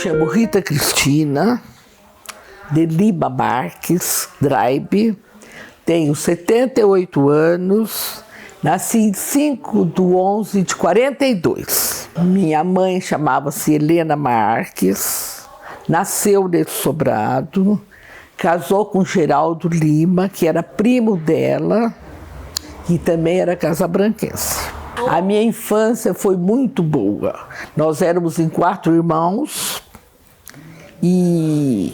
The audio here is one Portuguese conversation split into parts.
chamo Rita Cristina de Lima Marques Draibe, tenho 78 anos, nasci em 5/11/42. Minha mãe chamava-se Helena Marques, nasceu nesse sobrado, casou com Geraldo Lima, que era primo dela, que também era casabranquense. A minha infância foi muito boa. Nós éramos em 4 irmãos e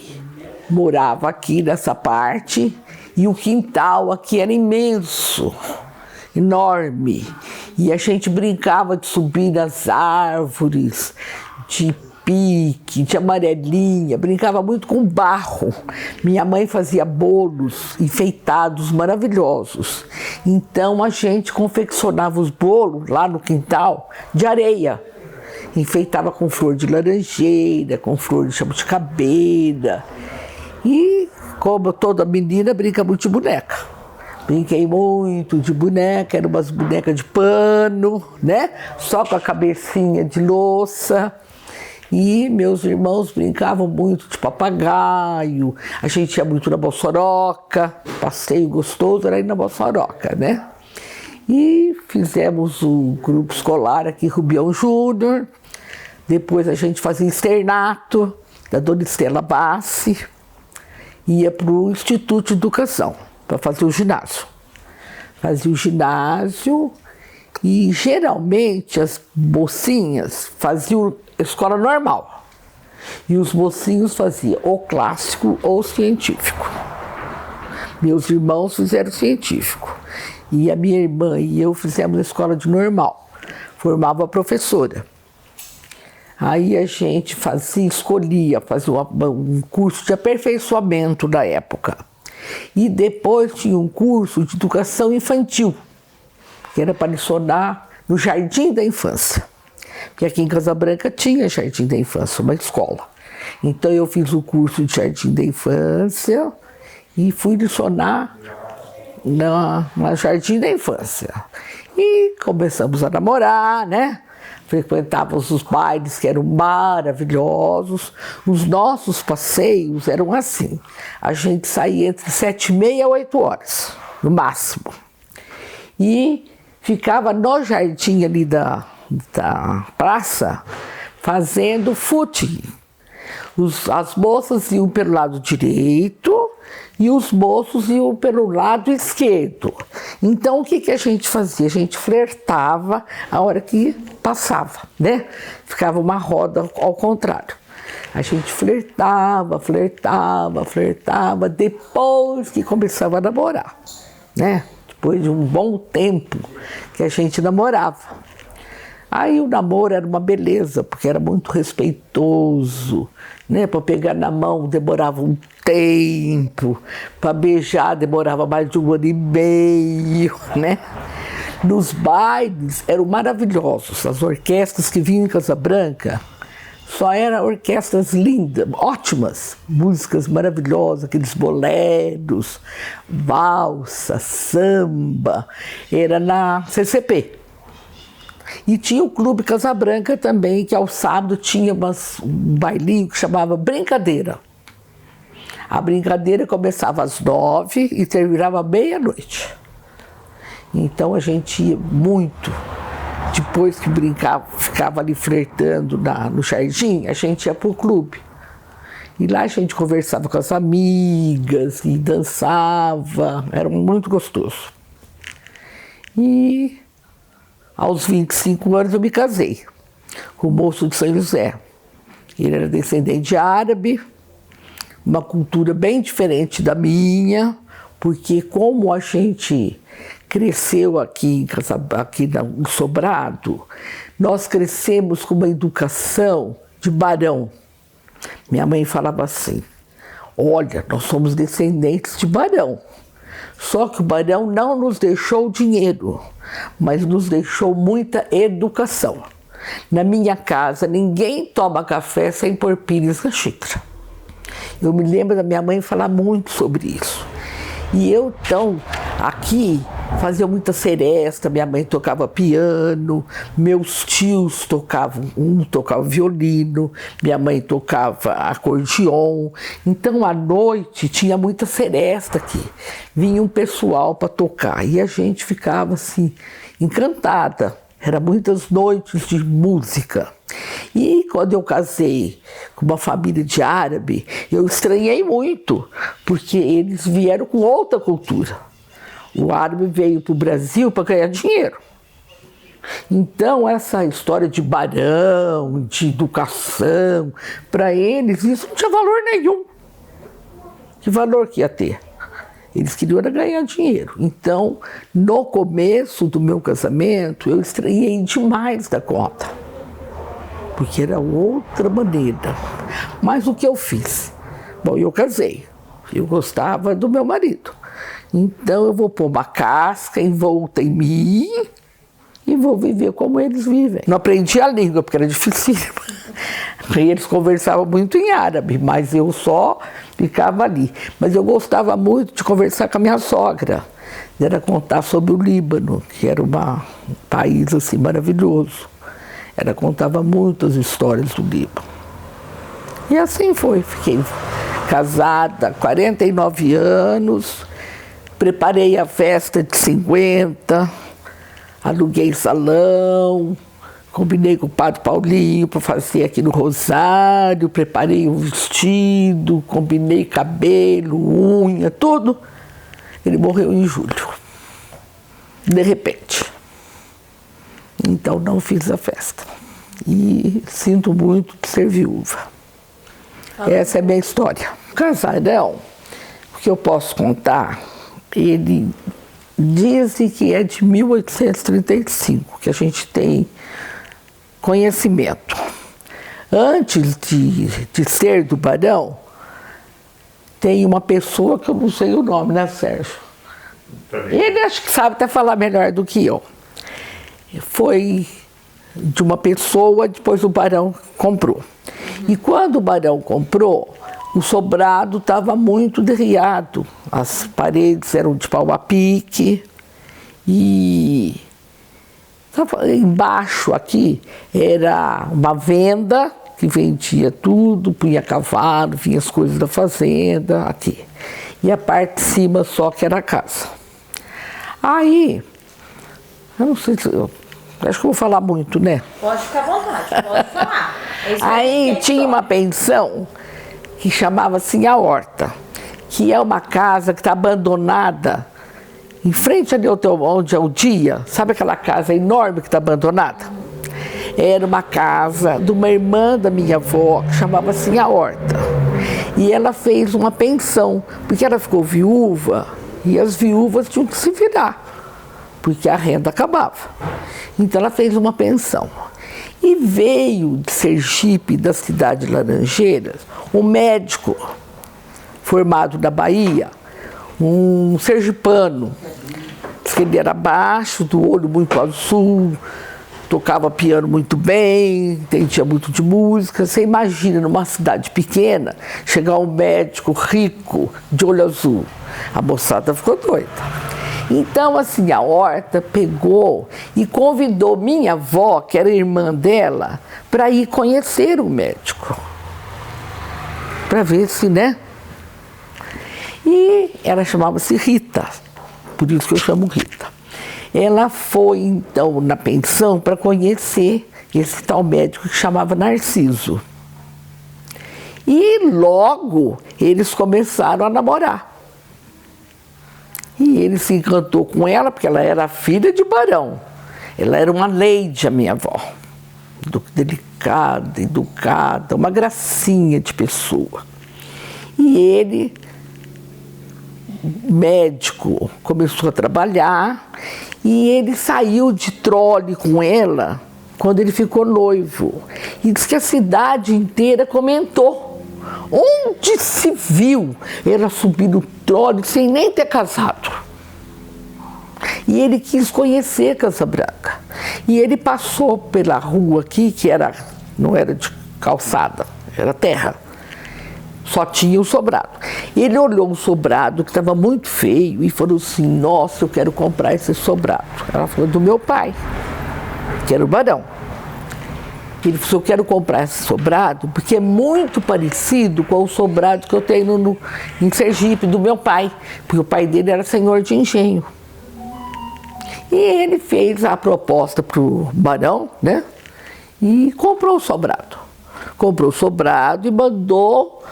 morava aqui nessa parte, e o quintal aqui era imenso, enorme, e a gente brincava de subir nas árvores, de pique, de amarelinha, brincava muito com barro. Minha mãe fazia bolos enfeitados maravilhosos, então a gente confeccionava os bolos lá no quintal de areia, enfeitava com flor de laranjeira, com flor de jabuticabeira. E como toda menina, brinca muito de boneca. Brinquei muito de boneca, eram umas bonecas de pano, né? Só com a cabecinha de louça. E meus irmãos brincavam muito de papagaio. A gente ia muito na Bossoroca, passeio gostoso era ir na Bossoroca, né? E fizemos o grupo escolar aqui, Rubião Júnior. Depois a gente fazia externato da Dona Estela Bassi. Ia para o Instituto de Educação, para fazer o ginásio. Fazia o ginásio e, geralmente, as mocinhas faziam escola normal. E os mocinhos faziam ou clássico ou científico. Meus irmãos fizeram científico. E a minha irmã e eu fizemos a escola de normal. Formava a professora. Aí a gente escolhia fazer um curso de aperfeiçoamento da época. E depois tinha um curso de educação infantil, que era para lecionar no Jardim da Infância. Porque aqui em Casabranca tinha Jardim da Infância, uma escola. Então eu fiz o curso de Jardim da Infância e fui lecionar na Jardim da Infância. E começamos a namorar, né? Frequentávamos os bailes que eram maravilhosos. Os nossos passeios eram assim. A gente saía entre 7h30 e 8h, no máximo. E ficava no jardim ali da praça, fazendo footing. As moças iam pelo lado direito e os moços iam pelo lado esquerdo. Então o que a gente fazia? A gente flertava a hora que passava, né? Ficava uma roda ao contrário. A gente flertava, depois que começava a namorar, né? Depois de um bom tempo que a gente namorava. Aí o namoro era uma beleza, porque era muito respeitoso, né? Para pegar na mão demorava um tempo, para beijar demorava mais de 1 ano e meio, né? Nos bailes eram maravilhosos, as orquestras que vinham em Casabranca só eram orquestras lindas, ótimas, músicas maravilhosas, aqueles boleros, valsa, samba, era na CCP. E tinha o Clube Casabranca também, que ao sábado tinha um bailinho que chamava Brincadeira. A brincadeira começava às 9h e terminava à meia-noite. Então a gente ia muito. Depois que brincava, ficava ali flertando no jardim, a gente ia para o clube. E lá a gente conversava com as amigas e dançava, era muito gostoso. E aos 25 anos eu me casei com o moço de São José. Ele era descendente árabe, uma cultura bem diferente da minha, porque como a gente cresceu aqui no Sobrado, nós crescemos com uma educação de barão. Minha mãe falava assim: olha, nós somos descendentes de barão. Só que o barão não nos deixou dinheiro, mas nos deixou muita educação. Na minha casa, ninguém toma café sem pôr pires na xícara. Eu me lembro da minha mãe falar muito sobre isso. E eu, então, aqui, fazia muita seresta, minha mãe tocava piano, meus tios tocavam, um tocava violino, minha mãe tocava acordeon. Então à noite tinha muita seresta aqui, vinha um pessoal para tocar e a gente ficava assim, encantada. Eram muitas noites de música. E quando eu casei com uma família de árabe, eu estranhei muito, porque eles vieram com outra cultura. O árabe veio para o Brasil para ganhar dinheiro. Então, essa história de barão, de educação, para eles isso não tinha valor nenhum. Que valor que ia ter? Eles queriam era ganhar dinheiro. Então, no começo do meu casamento, eu estranhei demais da conta. Porque era outra maneira. Mas o que eu fiz? Bom, eu casei. Eu gostava do meu marido. Então, eu vou pôr uma casca envolta em mim e vou viver como eles vivem. Não aprendi a língua, porque era dificílimo. E eles conversavam muito em árabe, mas eu só ficava ali. Mas eu gostava muito de conversar com a minha sogra. Era contar sobre o Líbano, que era um país assim maravilhoso. Ela contava muitas histórias do Líbano. E assim foi. Fiquei casada, 49 anos, preparei a festa de 50, aluguei salão, combinei com o padre Paulinho para fazer aqui no Rosário, preparei um vestido, combinei cabelo, unha, tudo. Ele morreu em julho, de repente. Então não fiz a festa. E sinto muito de ser viúva. Essa é a minha história. O casarão, o que eu posso contar, ele dizem que é de 1835, que a gente tem conhecimento. Antes de ser do barão, tem uma pessoa que eu não sei o nome, né, Sérgio? Ele acho que sabe até falar melhor do que eu. Foi de uma pessoa, depois o barão comprou. E quando o barão comprou, o sobrado estava muito derriado. As paredes eram de pau a pique e embaixo aqui era uma venda que vendia tudo, punha cavalo, vinha as coisas da fazenda aqui. E a parte de cima só que era a casa. Aí, eu não sei se acho que eu vou falar muito, né? Pode ficar à vontade, pode falar. Aí tinha uma pensão que chamava-se A Horta, que é uma casa que está abandonada em frente ali onde é o Dia. Sabe aquela casa enorme que está abandonada? Era uma casa de uma irmã da minha avó, que chamava-se A Horta. E ela fez uma pensão, porque ela ficou viúva e as viúvas tinham que se virar, porque a renda acabava. Então ela fez uma pensão. E veio de Sergipe, da cidade de Laranjeiras, um médico formado da Bahia, um sergipano. Diz que ele era baixo, do olho muito azul, tocava piano muito bem, entendia muito de música. Você imagina, numa cidade pequena, chegar um médico rico, de olho azul. A moçada ficou doida. Então, assim, a Horta pegou e convidou minha avó, que era irmã dela, para ir conhecer o médico. Para ver se, né? E ela chamava-se Rita, por isso que eu chamo Rita. Ela foi, então, na pensão para conhecer esse tal médico que chamava Narciso. E logo eles começaram a namorar. E ele se encantou com ela, porque ela era filha de barão. Ela era uma lady, a minha avó. Delicada, educada, uma gracinha de pessoa. E ele, médico, começou a trabalhar e ele saiu de trole com ela quando ele ficou noivo. E diz que a cidade inteira comentou. Onde se viu ela subir no trole sem nem ter casado? E ele quis conhecer Casa Branca. E ele passou pela rua aqui, que não era de calçada, era terra. Só tinha o sobrado. Ele olhou um sobrado que estava muito feio e falou assim, nossa, eu quero comprar esse sobrado. Ela falou, do meu pai, que era o Barão. Ele falou, eu quero comprar esse sobrado porque é muito parecido com o sobrado que eu tenho em Sergipe, do meu pai. Porque o pai dele era senhor de engenho. E ele fez a proposta para o Barão, né? E comprou o sobrado. Comprou o sobrado e mandou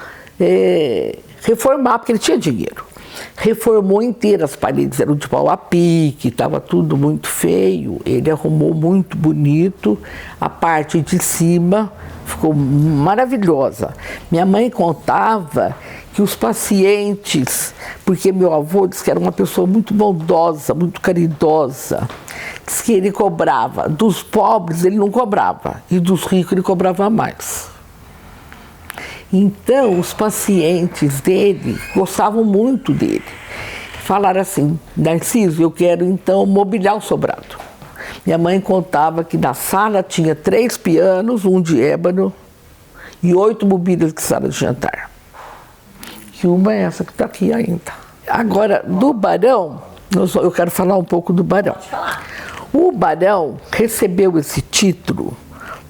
reformar, porque ele tinha dinheiro. Reformou inteiro, as paredes eram de pau a pique, estava tudo muito feio. Ele arrumou muito bonito, a parte de cima ficou maravilhosa. Minha mãe contava que os pacientes, porque meu avô disse que era uma pessoa muito bondosa, muito caridosa, disse que ele cobrava, dos pobres ele não cobrava, e dos ricos ele cobrava mais. Então, os pacientes dele gostavam muito dele. Falaram assim, Narciso, eu quero então mobiliar o sobrado. Minha mãe contava que na sala tinha 3 pianos, um de ébano e 8 mobílias de sala de jantar. Que uma é essa que está aqui ainda. Agora, do Barão, eu quero falar um pouco do Barão. Pode falar. O Barão recebeu esse título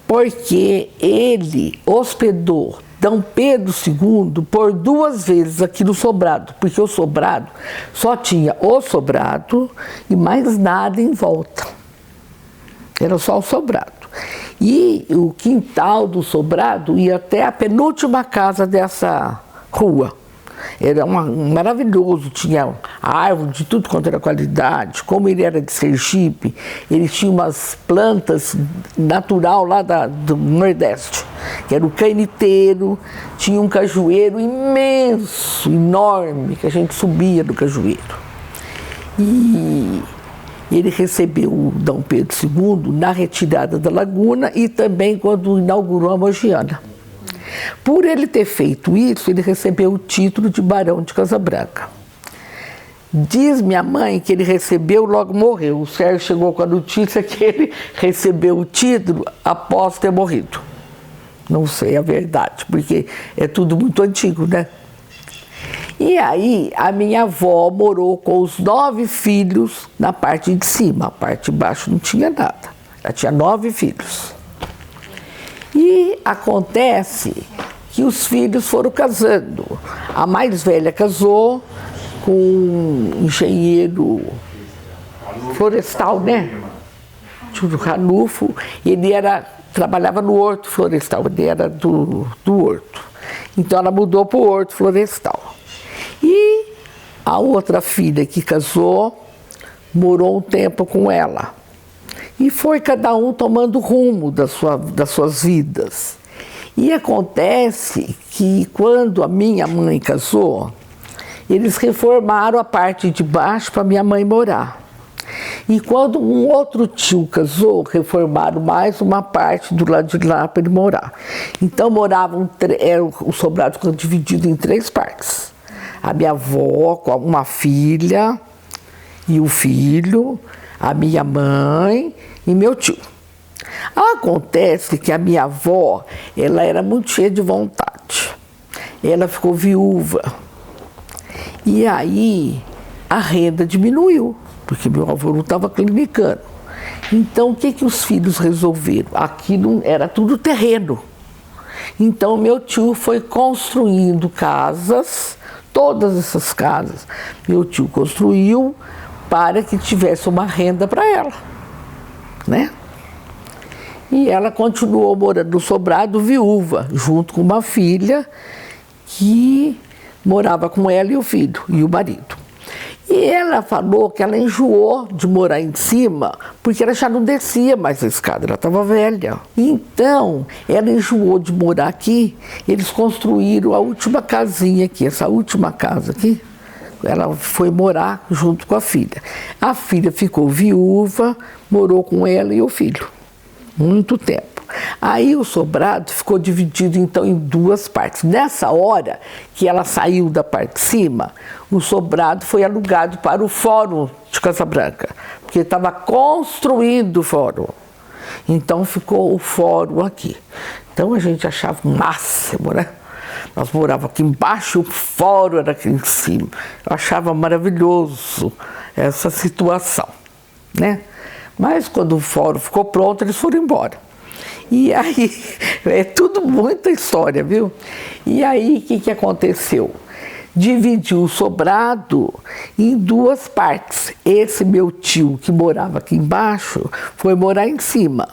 porque ele hospedou D. Pedro II por 2 vezes aqui no sobrado, porque o sobrado só tinha o sobrado e mais nada em volta. Era só o sobrado. E o quintal do sobrado ia até a penúltima casa dessa rua. Era maravilhoso, tinha árvore de tudo quanto era qualidade. Como ele era de Sergipe, ele tinha umas plantas natural lá do Nordeste, que era o caniteiro, tinha um cajueiro imenso, enorme, que a gente subia do cajueiro. E ele recebeu o D. Pedro II na retirada da Laguna e também quando inaugurou a Mogiana. Por ele ter feito isso, ele recebeu o título de Barão de Casabranca. Diz minha mãe que ele recebeu e logo morreu. O Sérgio chegou com a notícia que ele recebeu o título após ter morrido. Não sei a verdade, porque é tudo muito antigo, né? E aí, a minha avó morou com os 9 filhos na parte de cima. A parte de baixo não tinha nada. Ela tinha 9 filhos. E acontece que os filhos foram casando. A mais velha casou com um engenheiro florestal, né? Tio Ranulfo. Ele trabalhava no horto florestal, ele era do horto. Então ela mudou para o horto florestal. E a outra filha que casou morou um tempo com ela. E foi cada um tomando rumo das suas vidas. E acontece que quando a minha mãe casou, eles reformaram a parte de baixo para minha mãe morar. E quando um outro tio casou, reformaram mais uma parte do lado de lá para ele morar. Então moravam, o sobrado ficou dividido em 3 partes. A minha avó com uma filha e o filho, a minha mãe e meu tio. Acontece que a minha avó, ela era muito cheia de vontade. Ela ficou viúva. E aí a renda diminuiu, porque meu avô não estava clinicando. Então o que os filhos resolveram? Aqui não, era tudo terreno. Então meu tio foi construindo casas, todas essas casas. Meu tio construiu para que tivesse uma renda para ela, né? E ela continuou morando no sobrado viúva, junto com uma filha que morava com ela e o filho, e o marido. E ela falou que ela enjoou de morar em cima, porque ela já não descia mais a escada, ela estava velha. Então, ela enjoou de morar aqui, eles construíram a última casinha aqui, essa última casa aqui. Ela foi morar junto com a filha. A filha ficou viúva, morou com ela e o filho. Muito tempo. Aí o sobrado ficou dividido então em 2 partes. Nessa hora que ela saiu da parte de cima, o sobrado foi alugado para o Fórum de Casabranca, porque estava construindo o fórum. Então ficou o fórum aqui. Então a gente achava o máximo, né? Nós morávamos aqui embaixo e o fórum era aqui em cima. Eu achava maravilhoso essa situação, né? Mas quando o fórum ficou pronto, eles foram embora. E aí, é tudo muita história, viu? E aí, o que aconteceu? Dividiu o sobrado em duas partes. Esse meu tio, que morava aqui embaixo, foi morar em cima.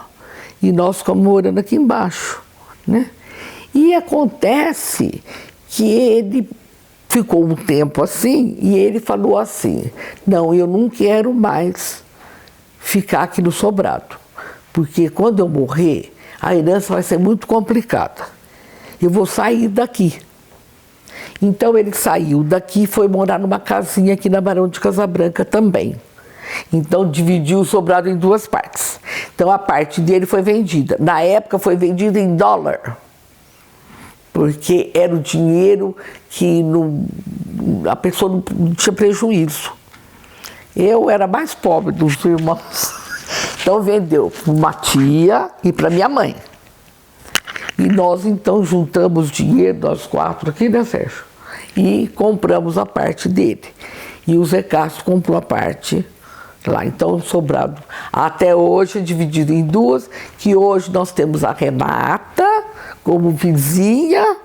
E nós ficamos morando aqui embaixo, né? E acontece que ele ficou um tempo assim, e ele falou assim, não, eu não quero mais ficar aqui no sobrado, porque quando eu morrer, a herança vai ser muito complicada. Eu vou sair daqui. Então ele saiu daqui e foi morar numa casinha aqui na Barão de Casabranca também. Então dividiu o sobrado em duas partes. Então a parte dele foi vendida. Na época foi vendida em dólar, porque era o dinheiro que a pessoa não tinha prejuízo. Eu era mais pobre dos irmãos. Então vendeu para uma tia e para minha mãe. E nós então juntamos dinheiro, nós quatro aqui, né, Sérgio? E compramos a parte dele. E o Zé Castro comprou a parte lá. Então o sobrado até hoje é dividido em duas, que hoje nós temos a Renata como vizinha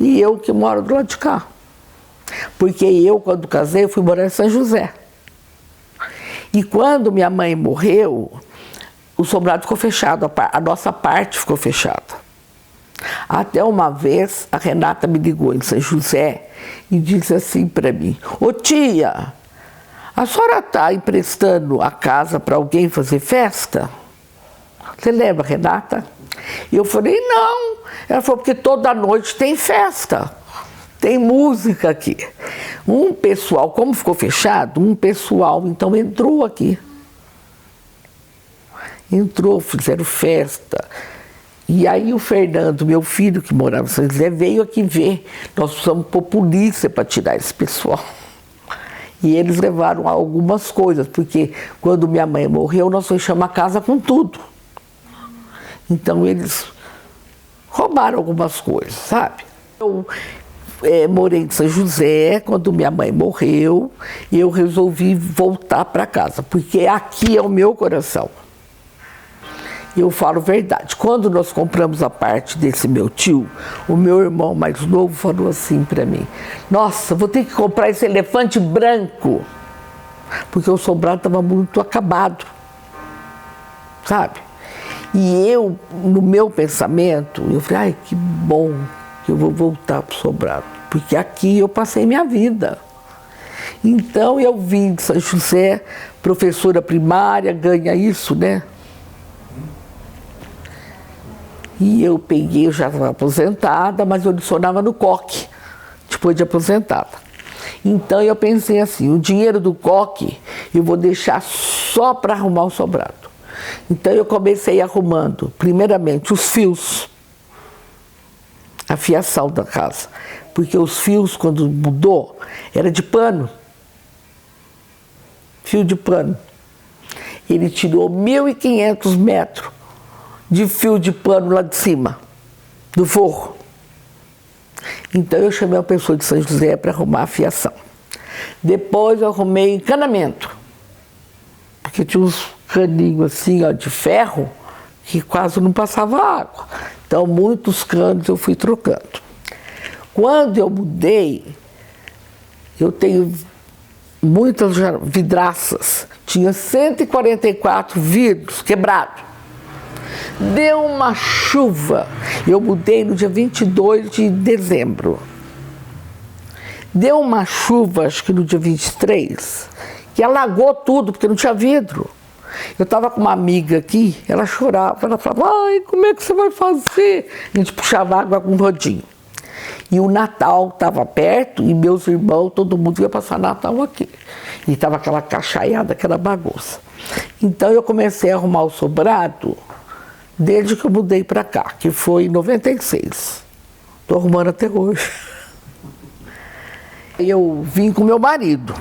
e eu que moro do lado de cá. Porque eu, quando casei, fui morar em São José. E quando minha mãe morreu, o sobrado ficou fechado, a nossa parte ficou fechada. Até uma vez, a Renata me ligou em São José e disse assim para mim, ô tia, a senhora está emprestando a casa para alguém fazer festa? Você lembra, Renata? E eu falei, não. Ela falou, porque toda noite tem festa, tem música aqui. Um pessoal, como ficou fechado, um pessoal então entrou aqui. Entrou, fizeram festa. E aí o Fernando, meu filho, que morava em São José, veio aqui ver. Nós precisamos pôr polícia para tirar esse pessoal. E eles levaram algumas coisas, porque quando minha mãe morreu, nós fechamos a casa com tudo. Então eles roubaram algumas coisas, sabe? Eu morei em São José, quando minha mãe morreu, e eu resolvi voltar para casa, porque aqui é o meu coração. E eu falo verdade. Quando nós compramos a parte desse meu tio, o meu irmão mais novo falou assim para mim, nossa, vou ter que comprar esse elefante branco, porque o sobrado estava muito acabado, sabe? E eu, no meu pensamento, eu falei, ai, que bom que eu vou voltar para o sobrado, porque aqui eu passei minha vida. Então eu vim de São José, professora primária, ganha isso, né? E eu peguei, eu já estava aposentada, mas eu lecionava no coque, depois de aposentada. Então eu pensei assim, o dinheiro do coque eu vou deixar só para arrumar o sobrado. Então eu comecei arrumando, primeiramente, os fios, a fiação da casa. Porque os fios, quando mudou, era de pano. Fio de pano. Ele tirou 1.500 metros de fio de pano lá de cima, do forro. Então eu chamei uma pessoa de São José para arrumar a fiação. Depois eu arrumei encanamento, porque tinha uns caninhos assim, ó, de ferro, que quase não passava água. Então muitos canos eu fui trocando. Quando eu mudei, eu tenho muitas vidraças, tinha 144 vidros quebrados. Deu uma chuva, eu mudei no dia 22 de dezembro. Deu uma chuva, acho que no dia 23, que alagou tudo, porque não tinha vidro. Eu estava com uma amiga aqui, ela chorava, ela falava, ai, como é que você vai fazer? A gente puxava água com um rodinho. E o Natal estava perto, e meus irmãos, todo mundo ia passar Natal aqui. E estava aquela cachaiada, aquela bagunça. Então eu comecei a arrumar o sobrado, desde que eu mudei para cá, que foi em 96. Estou arrumando até hoje. Eu vim com meu marido,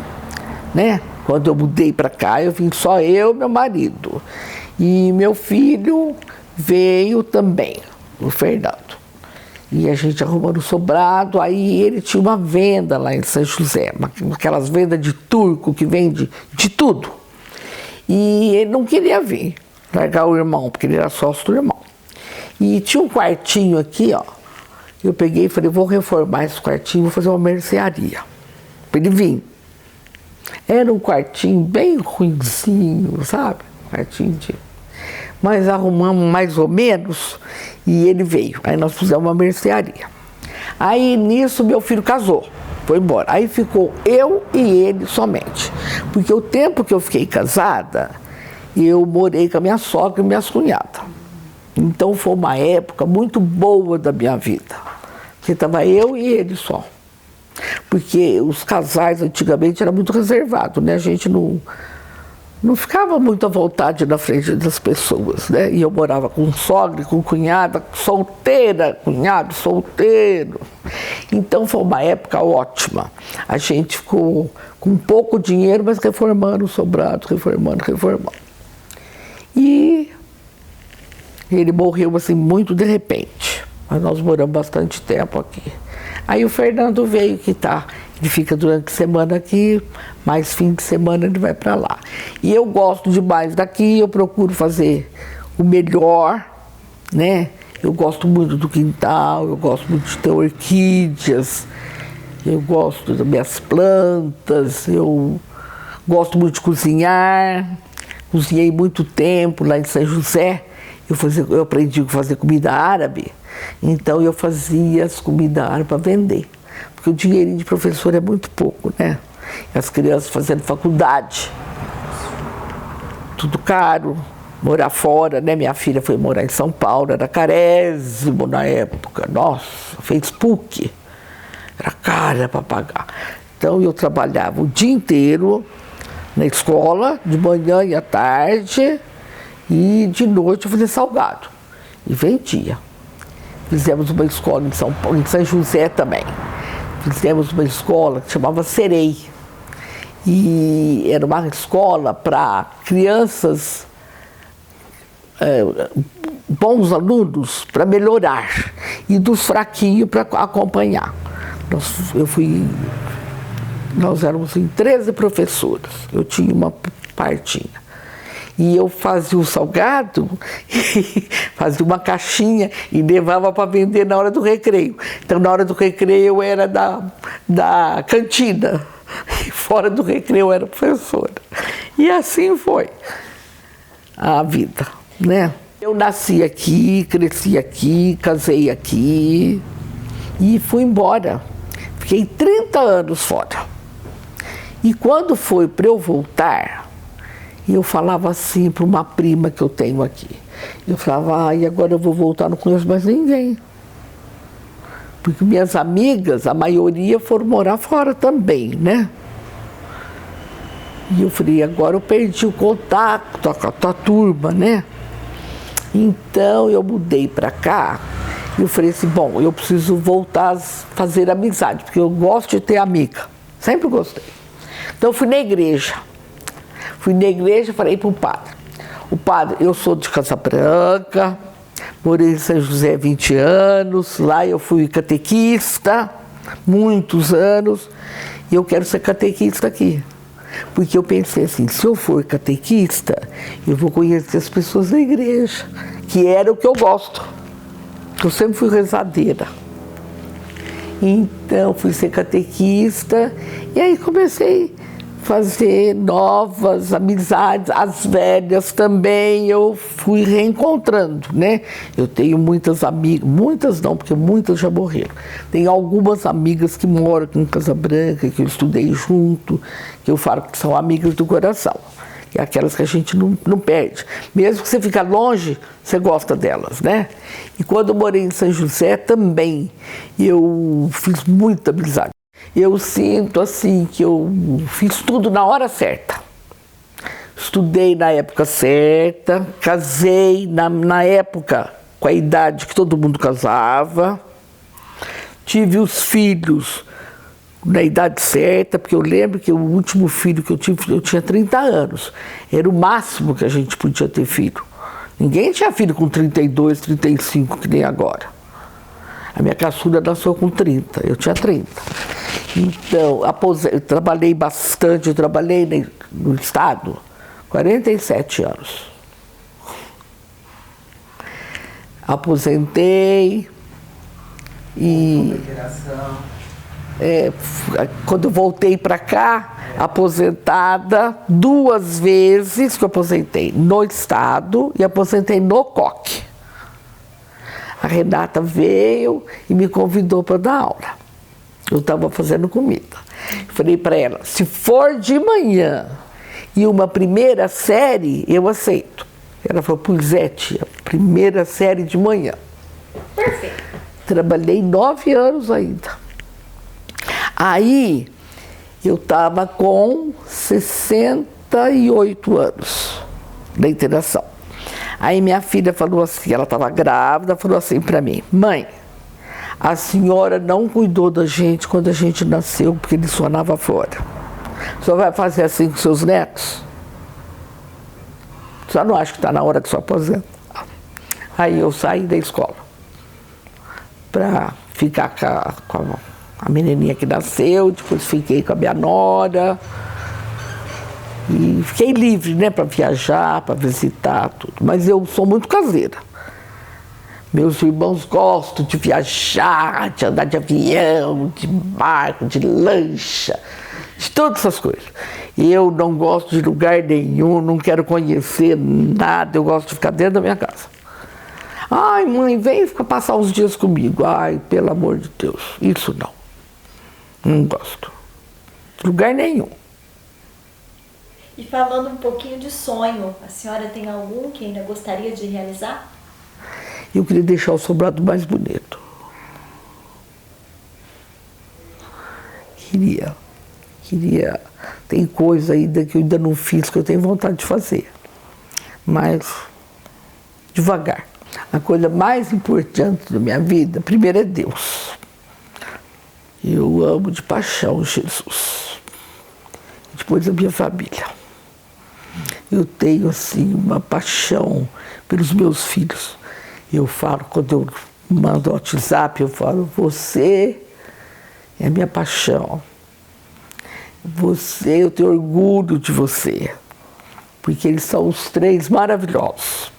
né? Quando eu mudei para cá, eu vim só eu e meu marido. E meu filho veio também, o Fernando. E a gente arrumando o sobrado, aí ele tinha uma venda lá em São José, aquelas vendas de turco que vende de tudo. E ele não queria vir, largar o irmão, porque ele era sócio do irmão. E tinha um quartinho aqui, ó. Eu peguei e falei, vou reformar esse quartinho, vou fazer uma mercearia. Para ele vir. Era um quartinho bem ruinzinho, sabe? Quartinho de... Mas arrumamos mais ou menos e ele veio. Aí nós fizemos uma mercearia. Aí nisso meu filho casou, foi embora. Aí ficou eu e ele somente. Porque o tempo que eu fiquei casada, eu morei com a minha sogra e minhas cunhadas. Então foi uma época muito boa da minha vida. Porque estava eu e ele só. Porque os casais antigamente eram muito reservados, né? A gente não ficava muito à vontade na frente das pessoas, né? E eu morava com sogra, com cunhada, solteira, cunhado solteiro. Então foi uma época ótima. A gente ficou com pouco dinheiro, mas reformando o sobrado, reformando. E ele morreu assim muito de repente. Mas nós moramos bastante tempo aqui. Aí o Fernando veio que tá. Ele fica durante a semana aqui, mais fim de semana ele vai para lá. E eu gosto demais daqui, eu procuro fazer o melhor, né? Eu gosto muito do quintal, eu gosto muito de ter orquídeas, eu gosto das minhas plantas, eu gosto muito de cozinhar. Cozinhei muito tempo lá em São José, eu aprendi a fazer comida árabe, então eu fazia as comidas árabes para vender. Porque o dinheirinho de professor é muito pouco, né? As crianças fazendo faculdade, tudo caro, morar fora, né? Minha filha foi morar em São Paulo, era carésimo na época, nossa, fez PUC, era cara para pagar. Então eu trabalhava o dia inteiro na escola, de manhã e à tarde, e de noite eu fazia salgado, e vendia. Fizemos uma escola em São Paulo, em São José também. Fizemos uma escola que chamava Serei. E era uma escola para crianças, bons alunos, para melhorar. E dos fraquinhos para acompanhar. Nós éramos em 13 professoras. Eu tinha uma partinha. E eu fazia o salgado, fazia uma caixinha e levava para vender na hora do recreio. Então, na hora do recreio eu era da cantina, e fora do recreio eu era professora. E assim foi a vida, né? Eu nasci aqui, cresci aqui, casei aqui e fui embora. Fiquei 30 anos fora. E quando foi para eu voltar, eu falava assim para uma prima que eu tenho aqui. Eu falava, e agora eu vou voltar, não conheço mais ninguém. Porque minhas amigas, a maioria foram morar fora também, né? E eu falei, agora eu perdi o contato com a tua turma, né? Então eu mudei para cá e eu falei assim, bom, eu preciso voltar a fazer amizade, porque eu gosto de ter amiga, sempre gostei. Então eu fui na igreja. Falei para o padre. O padre, eu sou de Casa Branca, morei em São José 20 anos, lá eu fui catequista, muitos anos, e eu quero ser catequista aqui. Porque eu pensei assim, se eu for catequista, eu vou conhecer as pessoas da igreja, que era o que eu gosto. Eu sempre fui rezadeira. Então, fui ser catequista, e aí comecei a fazer novas amizades, as velhas também eu fui reencontrando, né? Eu tenho muitas amigas, muitas não, porque muitas já morreram. Tenho algumas amigas que moram aqui em Casa Branca, que eu estudei junto, que eu falo que são amigas do coração. É aquelas que a gente não perde. Mesmo que você fica longe, você gosta delas, né? E quando eu morei em São José também, eu fiz muita amizade. Eu sinto assim que eu fiz tudo na hora certa. Estudei na época certa, casei na época com a idade que todo mundo casava, tive os filhos na idade certa, porque eu lembro que o último filho que eu tive, eu tinha 30 anos. Era o máximo que a gente podia ter filho. Ninguém tinha filho com 32, 35, que nem agora. A minha caçula nasceu com 30, eu tinha 30. Então, eu trabalhei bastante, eu trabalhei no Estado 47 anos. Aposentei e quando eu voltei para cá, aposentada 2 vezes que eu aposentei no Estado e aposentei no COC. A Renata veio e me convidou para dar aula. Eu estava fazendo comida. Falei para ela, se for de manhã e uma primeira série, eu aceito. Ela falou, pois é, tia, primeira série de manhã. Perfeito. Trabalhei 9 anos ainda. Aí, eu estava com 68 anos da internação. Aí minha filha falou assim, ela estava grávida, falou assim para mim, mãe, a senhora não cuidou da gente quando a gente nasceu, porque ele sonava fora. A senhora vai fazer assim com seus netos? A senhora não acha que está na hora de se aposentar? Aí eu saí da escola para ficar com a menininha que nasceu, depois fiquei com a minha nora. E fiquei livre, né, para viajar, para visitar, tudo. Mas eu sou muito caseira. Meus irmãos gostam de viajar, de andar de avião, de barco, de lancha, de todas essas coisas. Eu não gosto de lugar nenhum, não quero conhecer nada, eu gosto de ficar dentro da minha casa. Ai, mãe, vem passar uns dias comigo. Ai, pelo amor de Deus, isso não. Não gosto. Lugar nenhum. E falando um pouquinho de sonho, a senhora tem algum que ainda gostaria de realizar? Eu queria deixar o sobrado mais bonito. Queria. Tem coisa ainda que eu ainda não fiz, que eu tenho vontade de fazer. Mas, devagar. A coisa mais importante da minha vida, primeiro é Deus. Eu amo de paixão Jesus. Depois a minha família. Eu tenho, assim, uma paixão pelos meus filhos. Eu falo, quando eu mando WhatsApp, eu falo, você é a minha paixão. Você, eu tenho orgulho de você. Porque eles são os 3 maravilhosos.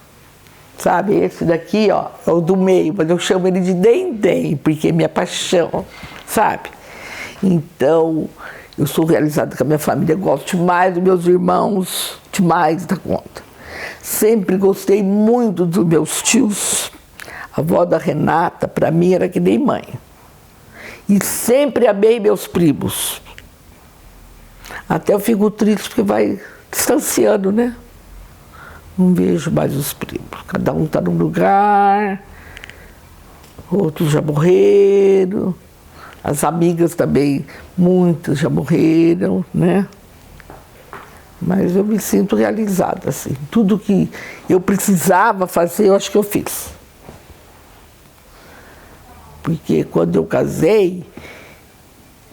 Sabe, esse daqui, ó, é o do meio, mas eu chamo ele de Dendem, porque é minha paixão, sabe? Então, eu sou realizada com a minha família, gosto demais dos meus irmãos, demais da conta. Sempre gostei muito dos meus tios. A avó da Renata, para mim, era que nem mãe. E sempre amei meus primos. Até eu fico triste porque vai distanciando, né? Não vejo mais os primos. Cada um está num lugar, outros já morreram. As amigas também, muitas já morreram, né? Mas eu me sinto realizada, assim. Tudo que eu precisava fazer, eu acho que eu fiz. Porque quando eu casei,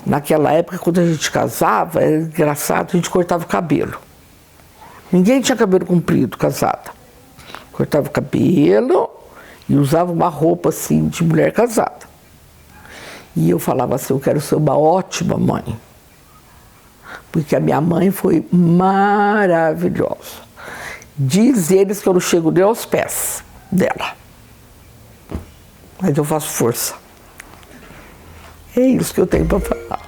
naquela época, quando a gente casava, era engraçado, a gente cortava o cabelo. Ninguém tinha cabelo comprido, casada. Cortava o cabelo e usava uma roupa, assim, de mulher casada. E eu falava assim, eu quero ser uma ótima mãe. Porque a minha mãe foi maravilhosa. Diz eles que eu não chego nem aos pés dela. Mas eu faço força. É isso que eu tenho para falar.